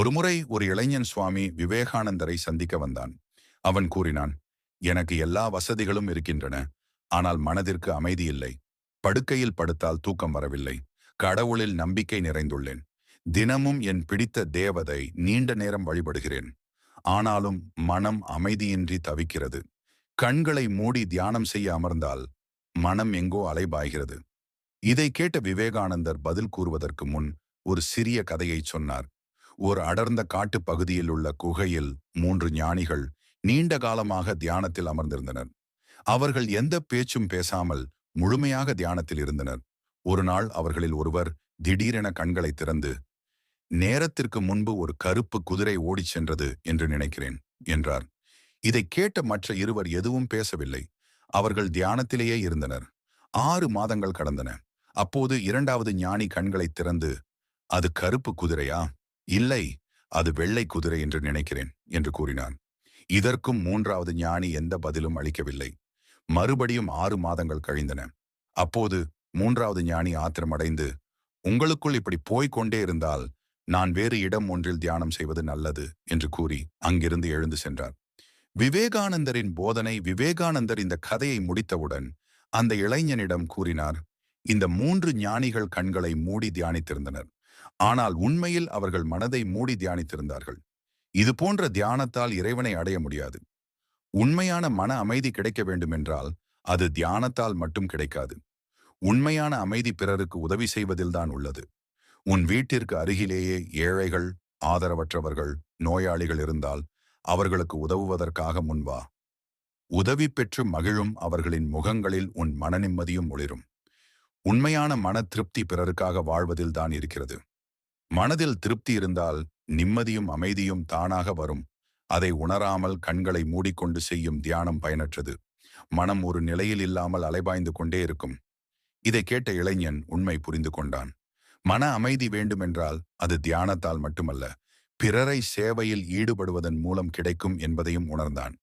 ஒருமுறை ஒரு இளைஞன் சுவாமி விவேகானந்தரை சந்திக்க வந்தான். அவன் கூறினான், எனக்கு எல்லா வசதிகளும் இருக்கின்றன, ஆனால் மனதிற்கு அமைதி இல்லை. படுக்கையில் படுத்தால் தூக்கம் வரவில்லை. கடவுளில் நம்பிக்கை நிறைந்துள்ளேன். தினமும் என் பிடித்த தேவதை நீண்ட நேரம் வழிபடுகிறேன். ஆனாலும் மனம் அமைதியின்றி தவிக்கிறது. கண்களை மூடி தியானம் செய்ய அமர்ந்தால் மனம் எங்கோ அலைபாய்கிறது. இதை கேட்ட விவேகானந்தர் பதில் கூறுவதற்கு முன் ஒரு சிறிய கதையை சொன்னார். ஒரு அடர்ந்த காட்டுப் பகுதியில் உள்ள குகையில் 3 ஞானிகள் நீண்ட காலமாக தியானத்தில் அமர்ந்திருந்தனர். அவர்கள் எந்த பேச்சும் பேசாமல் முழுமையாக தியானத்தில் இருந்தனர். ஒரு நாள் அவர்களில் ஒருவர் திடீரென கண்களை திறந்து, நேரத்திற்கு முன்பு ஒரு கருப்பு குதிரை ஓடிச் சென்றது என்று நினைக்கிறேன் என்றார். இதை கேட்ட மற்ற இருவர் எதுவும் பேசவில்லை. அவர்கள் தியானத்திலேயே இருந்தனர். 6 மாதங்கள் கடந்தன. அப்போது 2வது ஞானி கண்களை திறந்து, அது கருப்பு குதிரையா? இல்லை, அது வெள்ளை குதிரை என்று நினைக்கிறேன் என்று கூறினான். இதற்கும் 3வது ஞானி எந்த பதிலும் அளிக்கவில்லை. மறுபடியும் 6 மாதங்கள் கழிந்தன. அப்போது 3வது ஞானி ஆத்திரமடைந்து, உங்களுக்குள் இப்படி போய்க்கொண்டே இருந்தால் நான் வேறு இடம் ஒன்றில் தியானம் செய்வது நல்லது என்று கூறி அங்கிருந்து எழுந்து சென்றார். விவேகானந்தர் இந்த கதையை முடித்தவுடன் அந்த இளைஞனிடம் கூறினார், இந்த 3 ஞானிகள் கண்களை மூடி தியானித்திருந்தனர். ஆனால் உண்மையில் அவர்கள் மனதை மூடி தியானித்திருந்தார்கள். இது போன்ற தியானத்தால் இறைவனை அடைய முடியாது. உண்மையான மன அமைதி கிடைக்க வேண்டுமென்றால் அது தியானத்தால் மட்டும் கிடைக்காது. உண்மையான அமைதி பிறருக்கு உதவி செய்வதில்தான் உள்ளது. உன் வீட்டிற்கு அருகிலேயே ஏழைகள், ஆதரவற்றவர்கள், நோயாளிகள் இருந்தால் அவர்களுக்கு உதவுவதற்காக முன்வா. உதவி பெற்று மகிழும் அவர்களின் முகங்களில் உன் மன நிம்மதியும் ஒளிரும். உண்மையான மன திருப்தி பிறருக்காக வாழ்வதில்தான் இருக்கிறது. மனதில் திருப்தி இருந்தால் நிம்மதியும் அமைதியும் தானாக வரும். அதை உணராமல் கண்களை மூடிக்கொண்டு செய்யும் தியானம் பயனற்றது. மனம் ஒரு நிலையில் இல்லாமல் அலைபாய்ந்து கொண்டே இருக்கும். இதை கேட்ட இளைஞன் உண்மை புரிந்து கொண்டான். மன அமைதி வேண்டுமென்றால் அது தியானத்தால் மட்டுமல்ல, பிறரை சேவையில் ஈடுபடுவதன் மூலம் கிடைக்கும் என்பதையும் உணர்ந்தான்.